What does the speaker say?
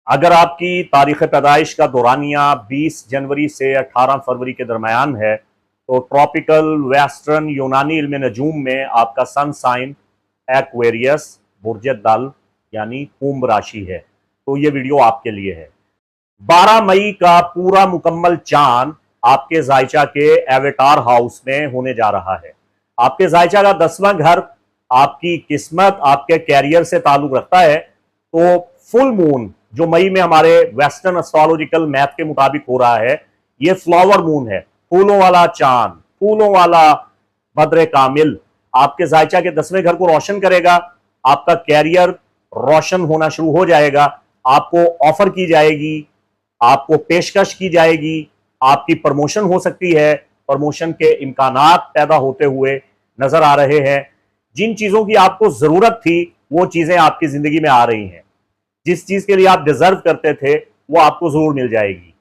अगर आपकी तारीख पैदाइश का दौरानिया 20 जनवरी से 18 फरवरी के दरमियान है तो ट्रॉपिकल वेस्टर्न यूनानी इल्म नजूम में आपका सन साइन एक्वेरियस बुर्ज दल यानी कुंभ राशि है। तो ये वीडियो आपके लिए है। 12 मई का पूरा मुकम्मल चांद आपके जायचा के एवेटार हाउस में होने जा रहा है। आपके जायचा का 10वां घर आपकी किस्मत, आपके कैरियर से ताल्लुक रखता है। तो फुल मून जो मई में हमारे वेस्टर्न एस्ट्रोलॉजिकल मैथ के मुताबिक हो रहा है, ये फ्लावर मून है, फूलों वाला चांद, फूलों वाला बद्र कामिल आपके जायचा के 10वें घर को रोशन करेगा। आपका कैरियर रोशन होना शुरू हो जाएगा। आपको ऑफर की जाएगी, आपको पेशकश की जाएगी, आपकी प्रमोशन हो सकती है। प्रमोशन के इम्कानात पैदा होते हुए नजर आ रहे हैं। जिन चीजों की आपको जरूरत थी वो चीजें आपकी जिंदगी में आ रही हैं। जिस चीज के लिए आप डिजर्व करते थे वो आपको जरूर मिल जाएगी।